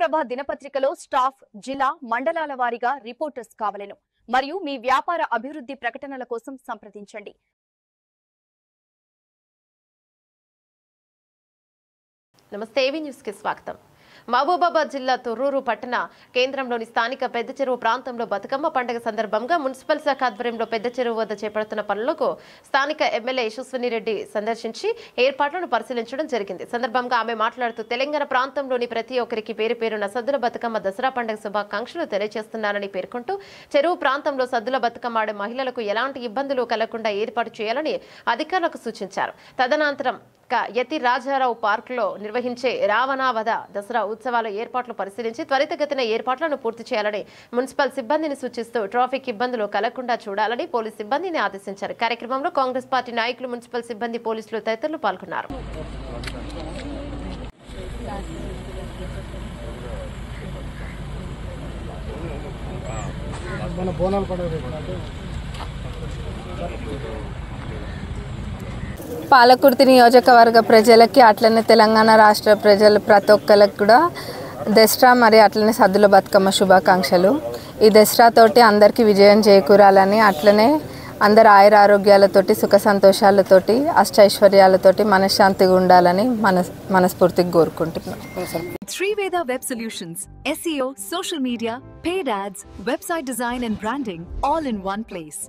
ఆంధ్రప్రభ దినపత్రికలో స్టాఫ్ జిల్లా మండలాల వారీగా రిపోర్టర్స్ కావలెను మరియు మీ వ్యాపార అభివృద్ధి ప్రకటనల కోసం సంప్రదించండి. నమస్తే, ఏవీ న్యూస్ కి స్వాగతం. మహబూబాబాద్ జిల్లా తొర్రూరు పట్టణ కేంద్రంలోని స్థానిక పెద్ద చెరువు ప్రాంతంలో బతుకమ్మ పండుగ సందర్భంగా మున్సిపల్ శాఖ ఆధ్వర్యంలో పెద్ద చెరువు వద్ద చేపడుతున్న పనులకు స్థానిక ఎమ్మెల్యే యశస్వినిరెడ్డి సందర్శించి ఏర్పాట్లను పరిశీలించడం జరిగింది. సందర్భంగా ఆమె మాట్లాడుతూ తెలంగాణ ప్రాంతంలోని ప్రతి ఒక్కరికి పేరు పేరున సద్దుల బతుకమ్మ దసరా పండుగ శుభాకాంక్షలు తెలియజేస్తున్నానని పేర్కొంటూ చెరువు ప్రాంతంలో సద్దుల బతుకమ్మ ఆడే మహిళలకు ఎలాంటి ఇబ్బందులు కలగకుండా ఏర్పాటు చేయాలని అధికారులకు సూచించారు. తదనంతరం యతి రాజారావు పార్క్ లో నిర్వహించే రావణావధ దసరా ఉత్సవాల ఏర్పాట్లు పరిశీలించి త్వరితగతిన ఏర్పాట్లను పూర్తి చేయాలని మున్సిపల్ సిబ్బందిని సూచిస్తూ ట్రాఫిక్ ఇబ్బందులు కలగకుండా చూడాలని పోలీస్ సిబ్బందిని ఆదేశించారు. కార్యక్రమంలో కాంగ్రెస్ పార్టీ నాయకులు, మున్సిపల్ సిబ్బంది, పోలీసులు తదితరులు పాల్గొన్నారు. పాలకుర్తి నియోజకవర్గ ప్రజలకి అట్లనే తెలంగాణ రాష్ట్ర ప్రజలు ప్రతి ఒక్కరికి కూడా దసరా మరియు అట్లనే సద్దుల బతుకమ్మ శుభాకాంక్షలు. ఈ దసరాతోటి అందరికీ విజయం చేకూరాలని, అట్లనే అందరు ఆయుర ఆరోగ్యాలతోటి, సుఖ సంతోషాలతోటి, అష్టైశ్వర్యాలతోటి మనశ్శాంతిగా ఉండాలని మనస్ఫూర్తిగా కోరుకుంటున్నాం. Triveda Web Solutions, SEO, social media, paid ads, website design and branding, all in one place.